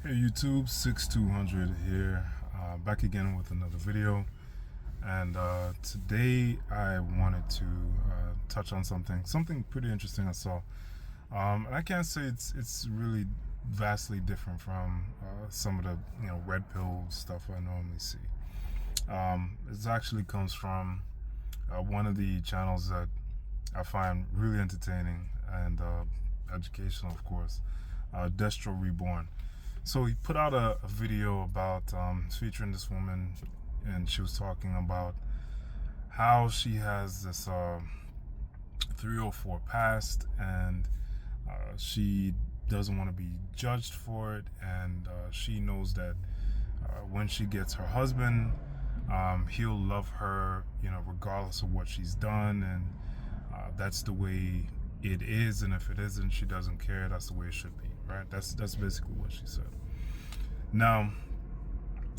Hey YouTube, 6200 here, back again with another video. And today I wanted to touch on something pretty interesting I saw. And I can't say it's really vastly different from some of the red pill stuff I normally see. It actually comes from one of the channels that I find really entertaining and educational, of course, Destro Reborn. So he put out a video about featuring this woman, and she was talking about how she has this 304 past, and she doesn't want to be judged for it, and she knows that when she gets her husband, he'll love her, regardless of what she's done, and that's the way it is. And if it isn't, she doesn't care. That's the way it should be, right? That's basically what she said. Now,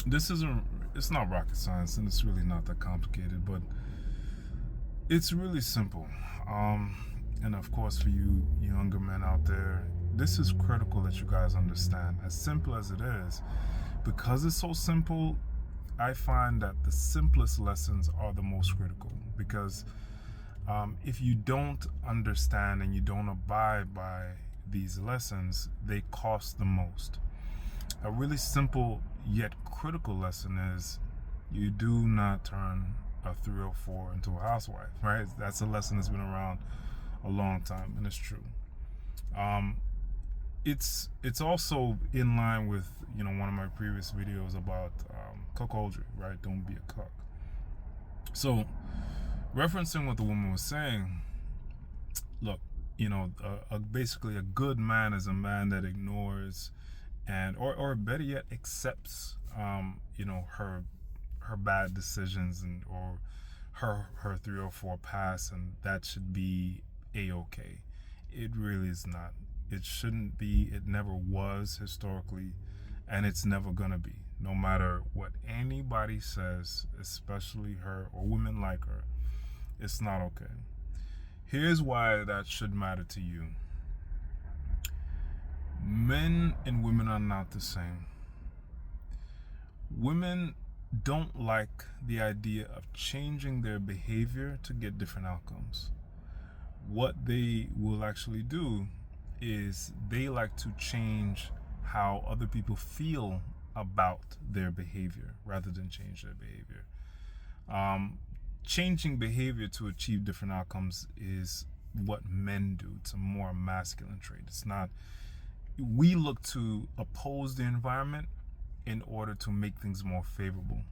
it's not rocket science, and it's really not that complicated, but it's really simple. And of course, for you younger men out there, this is critical that you guys understand. As simple as it is, because it's so simple, I find that the simplest lessons are the most critical, because if you don't understand and you don't abide by these lessons, they cost the most. A really simple yet critical lesson is you do not turn a 304 into a housewife, right? That's a lesson that's been around a long time, and it's true. It's also in line with one of my previous videos about cuckoldry, right? Don't be a cuck. So, referencing what the woman was saying, look, basically a good man is a man that ignores and or better yet accepts her bad decisions and or her 304 past, and that should be a-okay. It really is not. It shouldn't be. It never was historically, and it's never gonna be, no matter what anybody says, especially her or women like her. It's not okay. Here's why that should matter to you. Men and women are not the same. Women don't like the idea of changing their behavior to get different outcomes. What they will actually do is they like to change how other people feel about their behavior rather than change their behavior. Changing behavior to achieve different outcomes is what men do. It's a more masculine trait. It's not. We look to oppose the environment in order to make things more favorable.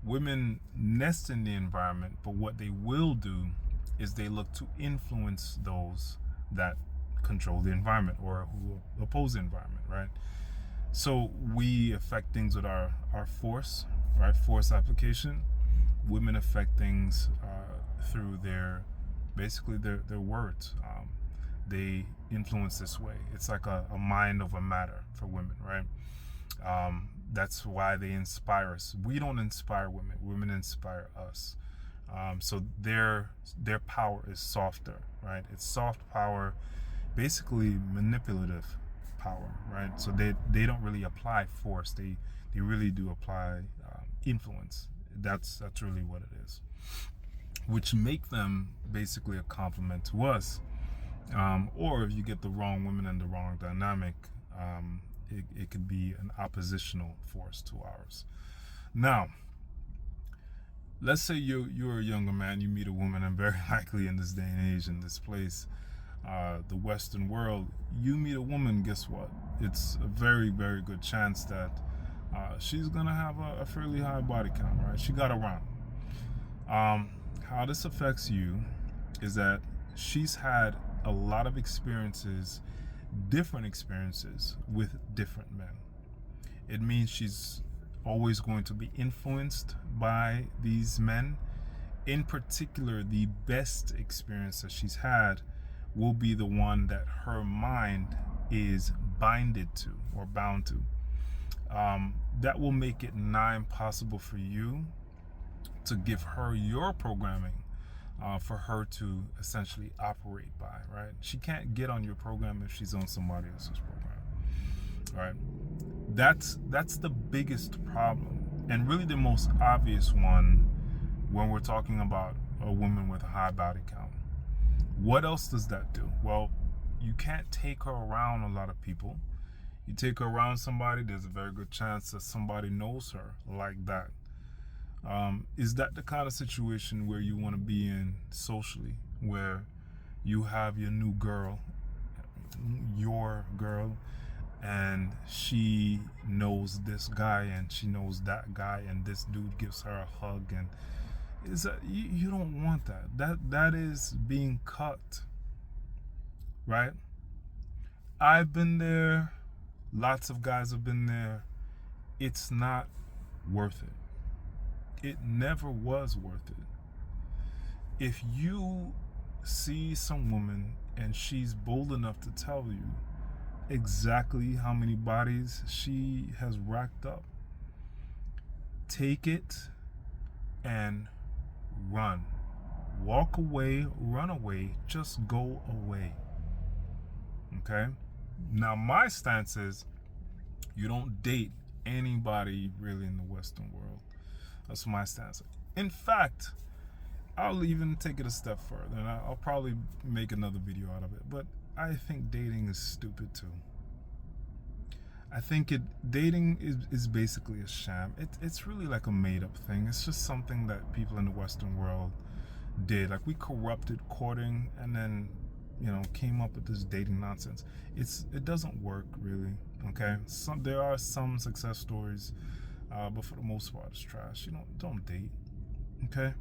Women nest in the environment, but what they will do is they look to influence those that control the environment or who oppose the environment, right? So we affect things with our force, right? Force application. Women affect things through their words. They influence this way. It's like a mind over matter for women, right? That's why they inspire us. We don't inspire women. Women inspire us. So their power is softer, right? It's soft power, basically manipulative power, right? So they don't really apply force. They really do apply influence. That's really what it is, which make them basically a complement to us. Or if you get the wrong women and the wrong dynamic, it could be an oppositional force to ours. Now, let's say you're a younger man, you meet a woman, and very likely in this day and age, in this place, the Western world, you meet a woman, guess what? It's a very, very good chance that she's gonna have a fairly high body count, right? She got around. How this affects you is that she's had a lot of experiences, different experiences with different men. It means she's always going to be influenced by these men. In particular, the best experience that she's had will be the one that her mind is binded to or bound to. That will make it nigh impossible for you to give her your programming for her to essentially operate by, right? She can't get on your program if she's on somebody else's program, right? That's the biggest problem, and really the most obvious one when we're talking about a woman with a high body count. What else does that do? Well, you can't take her around a lot of people. You take her around somebody, there's a very good chance that somebody knows her like that. Is that the kind of situation where you want to be in socially, where you have your girl, and she knows this guy and she knows that guy, and this dude gives her a hug, and is that you don't want that. That is being cut, right? I've been there. Lots of guys have been there. It's not worth it. It never was worth it. If you see some woman and she's bold enough to tell you exactly how many bodies she has racked up, take it and run. Walk away, run away, just go away. Okay? Now, my stance is you don't date anybody really in the Western world. That's my stance. In fact, I'll even take it a step further, and I'll probably make another video out of it. But I think dating is stupid too. I think dating is basically a sham. It's really like a made-up thing. It's just something that people in the Western world did. Like, we corrupted courting and then came up with this dating nonsense. It doesn't work really. Okay, there are some success stories, but for the most part, it's trash. Don't date. Okay,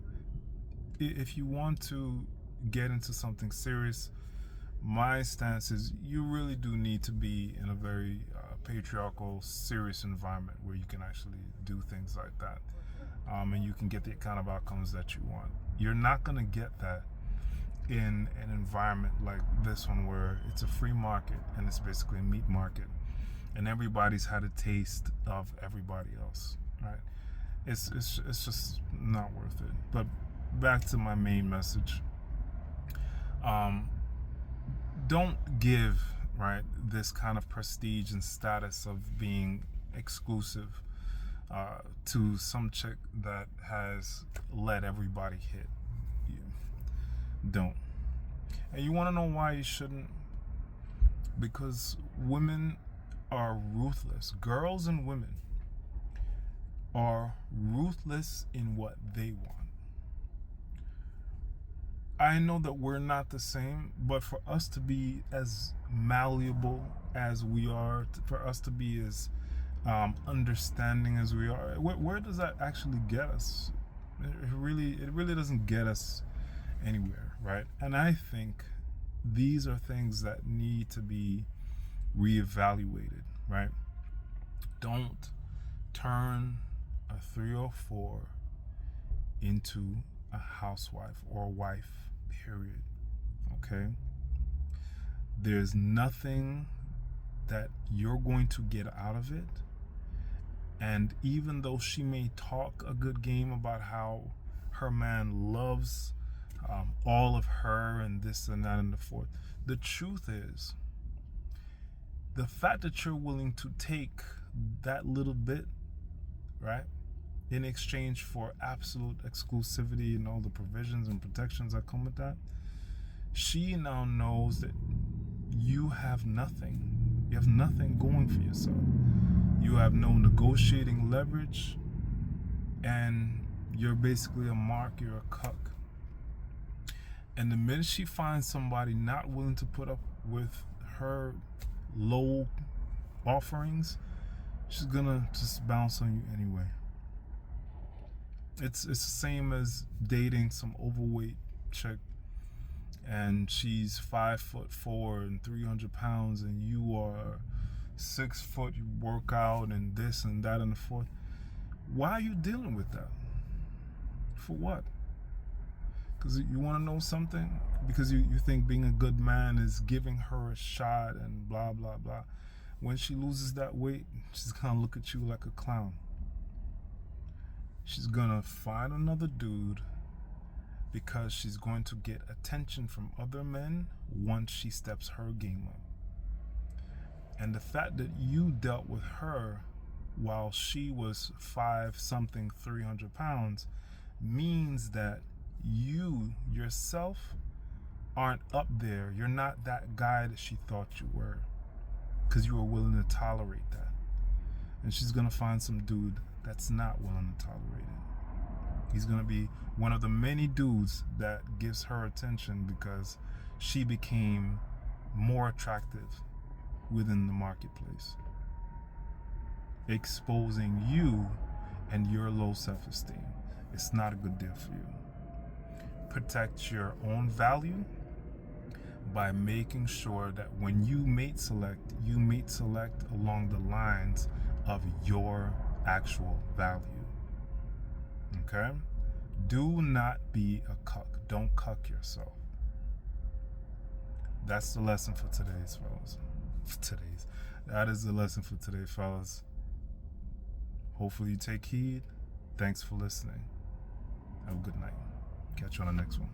if you want to get into something serious, my stance is you really do need to be in a very patriarchal, serious environment where you can actually do things like that, and you can get the kind of outcomes that you want. You're not gonna get that in an environment like this one, where it's a free market and it's basically a meat market, and everybody's had a taste of everybody else, right? It's just not worth it. But back to my main message. Don't give, right, this kind of prestige and status of being exclusive to some chick that has let everybody hit you. Don't. And you want to know why you shouldn't? Because women are ruthless. Girls and women are ruthless in what they want. I know that we're not the same, but for us to be as malleable as we are, for us to be as understanding as we are, where does that actually get us? It really doesn't get us anywhere, right? And I think these are things that need to be reevaluated, right? Don't turn a 304 into a housewife or a wife, period. Okay? There's nothing that you're going to get out of it. And even though she may talk a good game about how her man loves all of her and this and that and the fourth, the truth is, the fact that you're willing to take that little bit, right, in exchange for absolute exclusivity and all the provisions and protections that come with that, she now knows that you have nothing. You have nothing going for yourself. You have no negotiating leverage, and you're basically a mark, you're a cuck. And the minute she finds somebody not willing to put up with her low offerings, she's gonna just bounce on you anyway. It's the same as dating some overweight chick, and she's 5'4" and 300 pounds, and you are 6 foot. You work out and this and that and the fourth. Why are you dealing with that? For what? Because you want to know something? Because you think being a good man is giving her a shot and blah blah blah. When she loses that weight, she's gonna look at you like a clown. She's gonna find another dude because she's going to get attention from other men once she steps her game up. And the fact that you dealt with her while she was 300 pounds means that you yourself aren't up there. You're not that guy that she thought you were, because you were willing to tolerate that. And she's gonna find some dude that's not willing to tolerate it. He's gonna be one of the many dudes that gives her attention because she became more attractive within the marketplace, exposing you and your low self-esteem. It's not a good deal for you. Protect your own value by making sure that when you mate select along the lines of your actual value. Okay? Do not be a cuck. Don't cuck yourself. That's the lesson for today's, fellas. That is the lesson for today, fellas. Hopefully you take heed. Thanks for listening. Have a good night. Catch you on the next one.